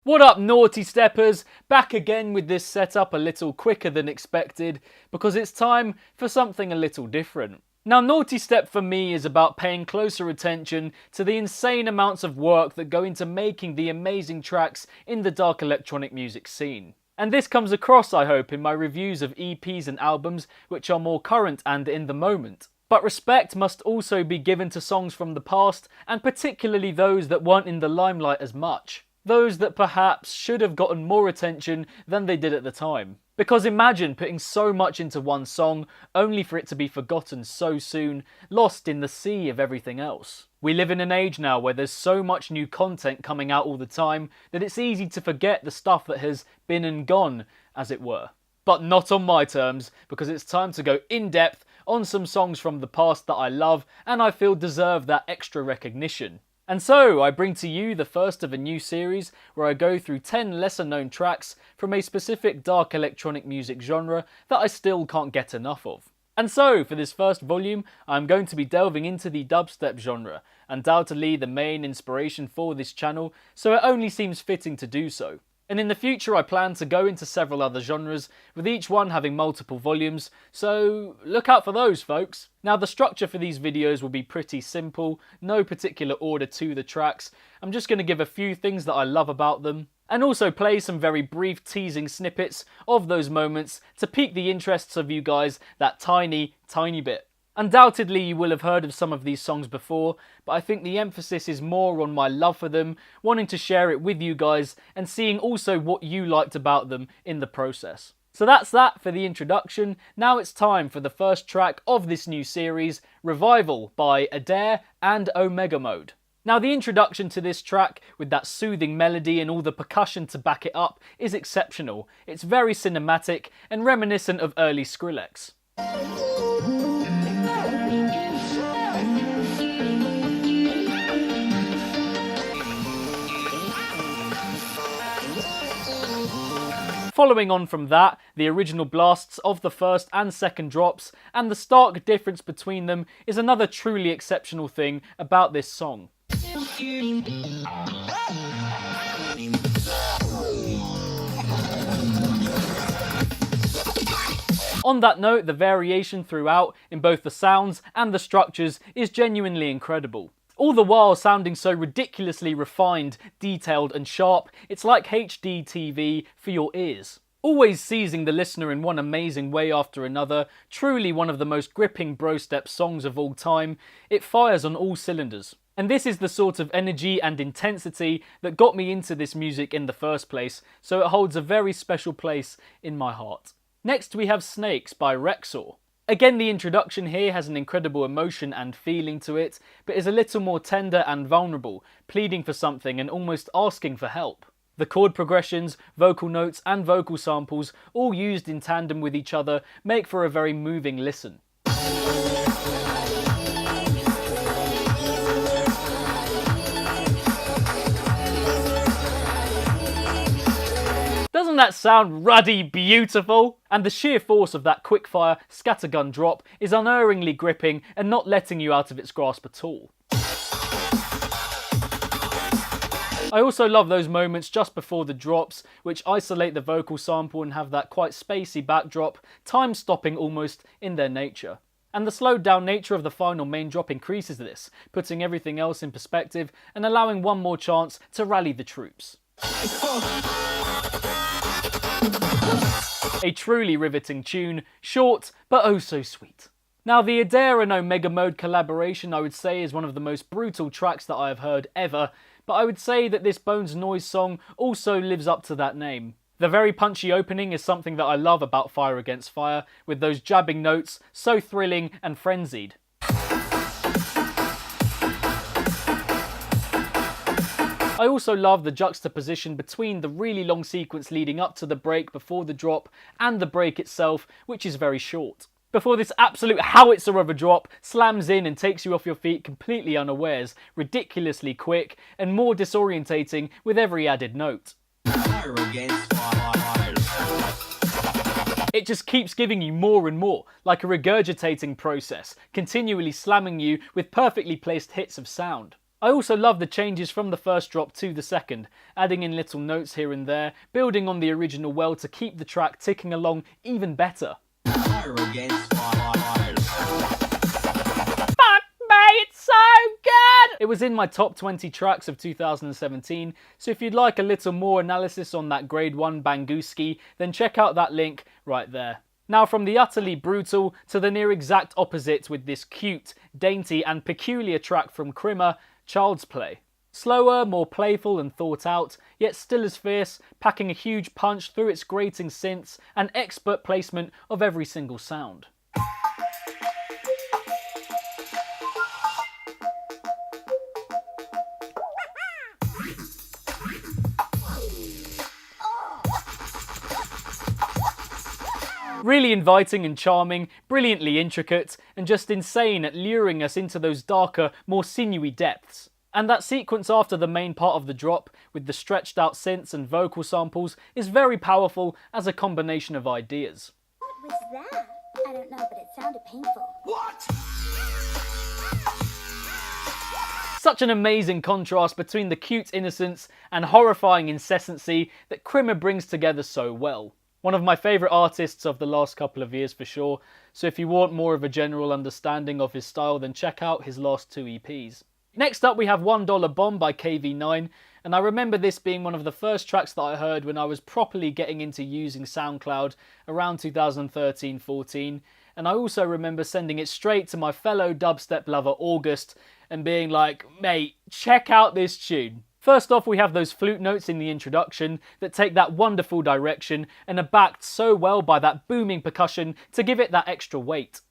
What up, naughty steppers? Back again with this setup a little quicker than expected because it's time for something a little different. Now, Nawtystep for me is about paying closer attention to the insane amounts of work that go into making the amazing tracks in the dark electronic music scene. And this comes across, I hope, in my reviews of EPs and albums which are more current and in the moment. But respect must also be given to songs from the past, and particularly those that weren't in the limelight as much. Those that perhaps should have gotten more attention than they did at the time. Because imagine putting so much into one song, only for it to be forgotten so soon, lost in the sea of everything else. We live in an age now where there's so much new content coming out all the time that it's easy to forget the stuff that has been and gone, as it were. But not on my terms, because it's time to go in depth on some songs from the past that I love and I feel deserve that extra recognition. And so, I bring to you the first of a new series where I go through 10 lesser known tracks from a specific dark electronic music genre that I still can't get enough of. And so, for this first volume, I'm going to be delving into the dubstep genre, undoubtedly the main inspiration for this channel, so it only seems fitting to do so. And in the future I plan to go into several other genres, with each one having multiple volumes, so look out for those, folks. Now, the structure for these videos will be pretty simple, no particular order to the tracks. I'm just going to give a few things that I love about them, and also play some very brief teasing snippets of those moments to pique the interests of you guys that tiny bit. Undoubtedly you will have heard of some of these songs before, but I think the emphasis is more on my love for them, wanting to share it with you guys, and seeing also what you liked about them in the process. So that's that for the introduction. Now it's time for the first track of this new series, Revival by Adair and Omega Mode. Now, the introduction to this track, with that soothing melody and all the percussion to back it up, is exceptional. It's very cinematic and reminiscent of early Skrillex. Following on from that, the original blasts of the first and second drops, and the stark difference between them is another truly exceptional thing about this song. On that note, the variation throughout in both the sounds and the structures is genuinely incredible. All the while sounding so ridiculously refined, detailed and sharp, it's like HD TV for your ears. Always seizing the listener in one amazing way after another, truly one of the most gripping bro-step songs of all time, it fires on all cylinders. And this is the sort of energy and intensity that got me into this music in the first place, so it holds a very special place in my heart. Next we have Snakes by Rexor. Again, the introduction here has an incredible emotion and feeling to it, but is a little more tender and vulnerable, pleading for something and almost asking for help. The chord progressions, vocal notes and vocal samples, all used in tandem with each other, make for a very moving listen. Doesn't that sound ruddy beautiful? And the sheer force of that quickfire scattergun drop is unerringly gripping and not letting you out of its grasp at all. I also love those moments just before the drops, which isolate the vocal sample and have that quite spacey backdrop, time-stopping almost in their nature. And the slowed down nature of the final main drop increases this, putting everything else in perspective and allowing one more chance to rally the troops. A truly riveting tune, short but oh so sweet. Now, the Adair and Omega Mode collaboration I would say is one of the most brutal tracks that I have heard ever, but I would say that this Bones Noise song also lives up to that name. The very punchy opening is something that I love about Fire Against Fire, with those jabbing notes, so thrilling and frenzied. I also love the juxtaposition between the really long sequence leading up to the break before the drop and the break itself, which is very short. Before this absolute howitzer of a drop slams in and takes you off your feet completely unawares, ridiculously quick and more disorientating with every added note. It just keeps giving you more and more, like a regurgitating process, continually slamming you with perfectly placed hits of sound. I also love the changes from the first drop to the second, adding in little notes here and there, building on the original well to keep the track ticking along even better. It's so good! It was in my top 20 tracks of 2017, so if you'd like a little more analysis on that grade 1 Bangooski, then check out that link right there. Now from the utterly brutal to the near exact opposite with this cute, dainty and peculiar track from Crimmer, Child's Play. Slower, more playful and thought out, yet still as fierce, packing a huge punch through its grating synths and expert placement of every single sound. Really inviting and charming, brilliantly intricate, and just insane at luring us into those darker, more sinewy depths. And that sequence after the main part of the drop, with the stretched out synths and vocal samples, is very powerful as a combination of ideas. What was that? I don't know, but it sounded painful. What? Such an amazing contrast between the cute innocence and horrifying incessancy that Crimmer brings together so well. One of my favourite artists of the last couple of years for sure, so if you want more of a general understanding of his style then check out his last 2 EPs. Next up we have $1 Bomb by KV9, and I remember this being one of the first tracks that I heard when I was properly getting into using SoundCloud around 2013-14, and I also remember sending it straight to my fellow dubstep lover August and being like, mate, check out this tune. First off, we have those flute notes in the introduction that take that wonderful direction and are backed so well by that booming percussion to give it that extra weight.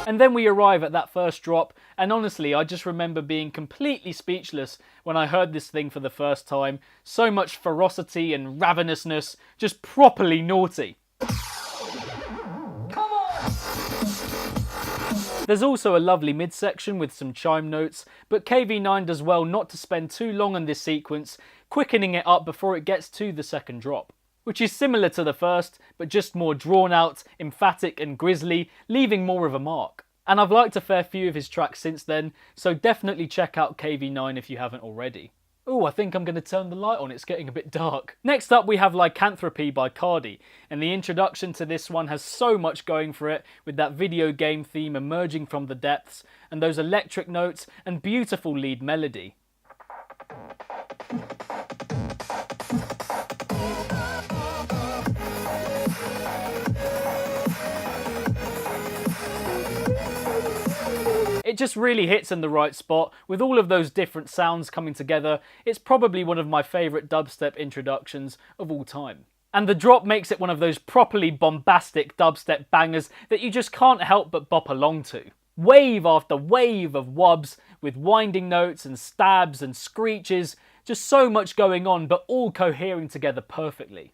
And then we arrive at that first drop, and honestly, I just remember being completely speechless when I heard this thing for the first time. So much ferocity and ravenousness, just properly naughty. There's also a lovely midsection with some chime notes, but KV9 does well not to spend too long on this sequence, quickening it up before it gets to the second drop, which is similar to the first, but just more drawn out, emphatic and grisly, leaving more of a mark. And I've liked a fair few of his tracks since then, so definitely check out KV9 if you haven't already. Oh, I think I'm going to turn the light on, it's getting a bit dark. Next up we have Lycanthropy by Cardi, and the introduction to this one has so much going for it, with that video game theme emerging from the depths, and those electric notes and beautiful lead melody. It just really hits in the right spot, with all of those different sounds coming together. It's probably one of my favourite dubstep introductions of all time. And the drop makes it one of those properly bombastic dubstep bangers that you just can't help but bop along to. Wave after wave of wubs, with winding notes and stabs and screeches, just so much going on but all cohering together perfectly.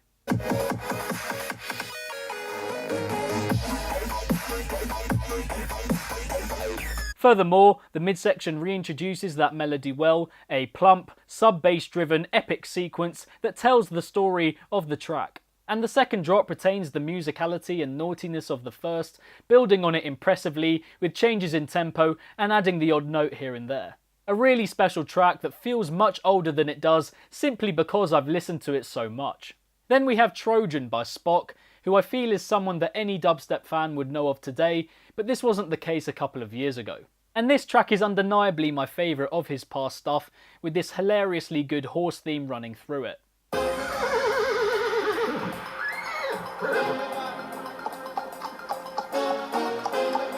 Furthermore, the midsection reintroduces that melody well, a plump, sub-bass driven epic sequence that tells the story of the track. And the second drop retains the musicality and naughtiness of the first, building on it impressively with changes in tempo and adding the odd note here and there. A really special track that feels much older than it does simply because I've listened to it so much. Then we have Trojan by Spock, who I feel is someone that any dubstep fan would know of today, but this wasn't the case a couple of years ago. And this track is undeniably my favourite of his past stuff, with this hilariously good horse theme running through it.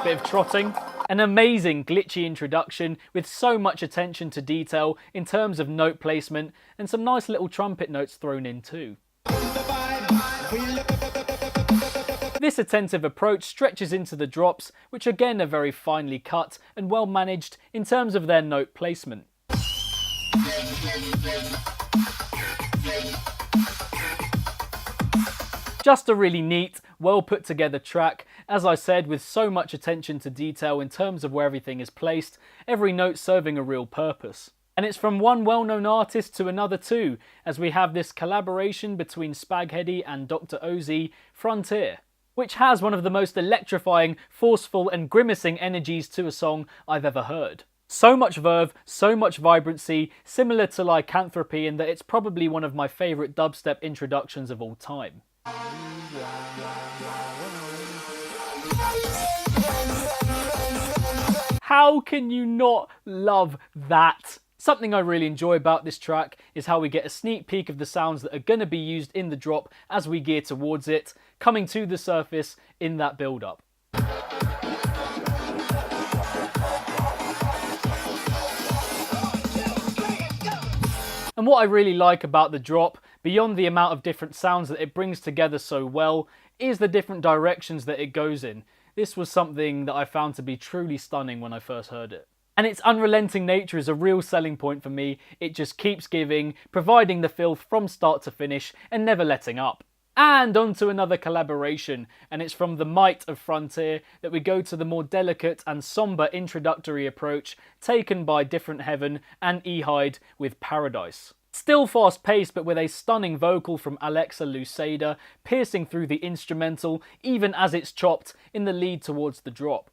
Bit of trotting. An amazing glitchy introduction with so much attention to detail in terms of note placement, and some nice little trumpet notes thrown in too. This attentive approach stretches into the drops, which again are very finely cut and well managed in terms of their note placement. Just a really neat, well put together track, as I said, with so much attention to detail in terms of where everything is placed, every note serving a real purpose. And it's from one well-known artist to another too, as we have this collaboration between Spaghetti and Dr. Ozzie Frontier, which has one of the most electrifying, forceful and grimacing energies to a song I've ever heard. So much verve, so much vibrancy, similar to Lycanthropy in that it's probably one of my favourite dubstep introductions of all time. How can you not love that? Something I really enjoy about this track is how we get a sneak peek of the sounds that are going to be used in the drop as we gear towards it, coming to the surface in that build-up. And what I really like about the drop, beyond the amount of different sounds that it brings together so well, is the different directions that it goes in. This was something that I found to be truly stunning when I first heard it. And its unrelenting nature is a real selling point for me. It just keeps giving, providing the filth from start to finish and never letting up. And on to another collaboration, and it's from the might of Frontier that we go to the more delicate and sombre introductory approach taken by Different Heaven and E-Hyde with Paradise. Still fast paced, but with a stunning vocal from Alexa Luceda piercing through the instrumental even as it's chopped in the lead towards the drop.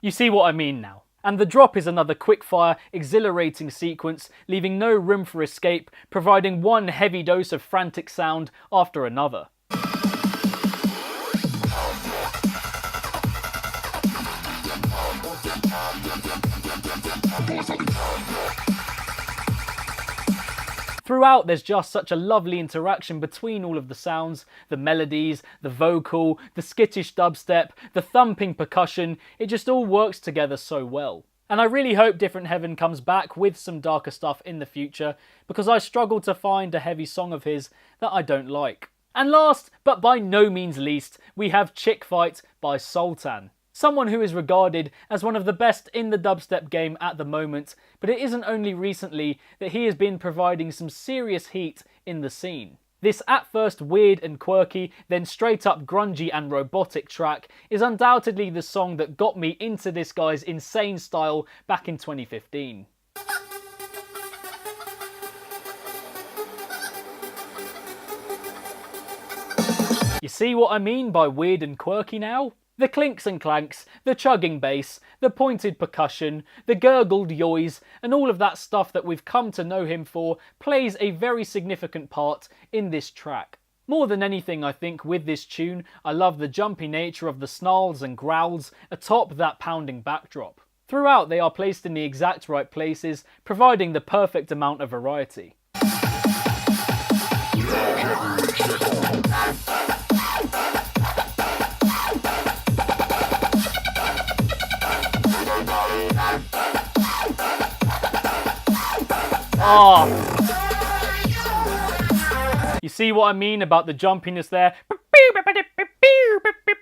You see what I mean now. And the drop is another quickfire, exhilarating sequence, leaving no room for escape, providing one heavy dose of frantic sound after another. Throughout, there's just such a lovely interaction between all of the sounds, the melodies, the vocal, the skittish dubstep, the thumping percussion. It just all works together so well. And I really hope Different Heaven comes back with some darker stuff in the future, because I struggle to find a heavy song of his that I don't like. And last, but by no means least, we have Chick Fight by Salton. Someone who is regarded as one of the best in the dubstep game at the moment, but it isn't only recently that he has been providing some serious heat in the scene. This at first weird and quirky, then straight up grungy and robotic track is undoubtedly the song that got me into this guy's insane style back in 2015. You see what I mean by weird and quirky now? The clinks and clanks, the chugging bass, the pointed percussion, the gurgled yoys, and all of that stuff that we've come to know him for plays a very significant part in this track. More than anything, I think, with this tune, I love the jumpy nature of the snarls and growls atop that pounding backdrop. Throughout, they are placed in the exact right places, providing the perfect amount of variety. Oh. You see what I mean about the jumpiness there?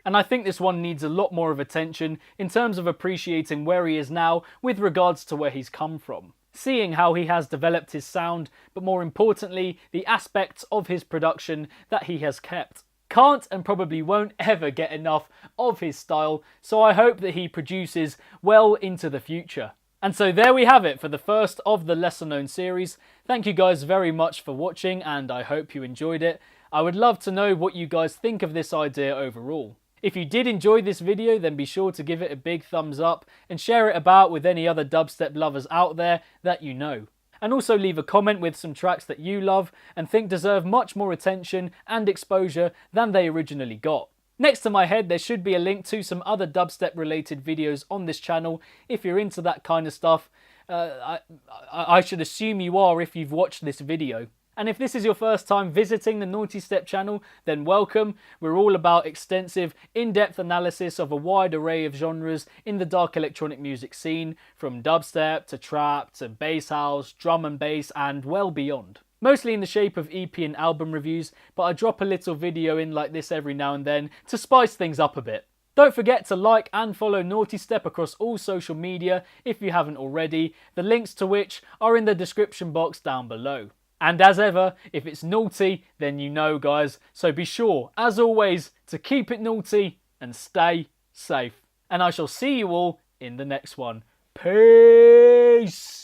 And I think this one needs a lot more of attention in terms of appreciating where he is now with regards to where he's come from. Seeing how he has developed his sound, but more importantly, the aspects of his production that he has kept. Can't and probably won't ever get enough of his style, so I hope that he produces well into the future. And so there we have it for the first of the lesser known series. Thank you guys very much for watching, and I hope you enjoyed it. I would love to know what you guys think of this idea overall. If you did enjoy this video, then be sure to give it a big thumbs up and share it about with any other dubstep lovers out there that you know. And also leave a comment with some tracks that you love and think deserve much more attention and exposure than they originally got. Next to my head, there should be a link to some other dubstep related videos on this channel if you're into that kind of stuff. I should assume you are if you've watched this video. And if this is your first time visiting the Nawtystep channel, then welcome. We're all about extensive, in-depth analysis of a wide array of genres in the dark electronic music scene, from dubstep to trap to bass house, drum and bass, and well beyond. Mostly in the shape of EP and album reviews, but I drop a little video in like this every now and then to spice things up a bit. Don't forget to like and follow Nawtystep across all social media if you haven't already, the links to which are in the description box down below. And as ever, if it's naughty, then you know, guys. So be sure, as always, to keep it naughty and stay safe. And I shall see you all in the next one. Peace!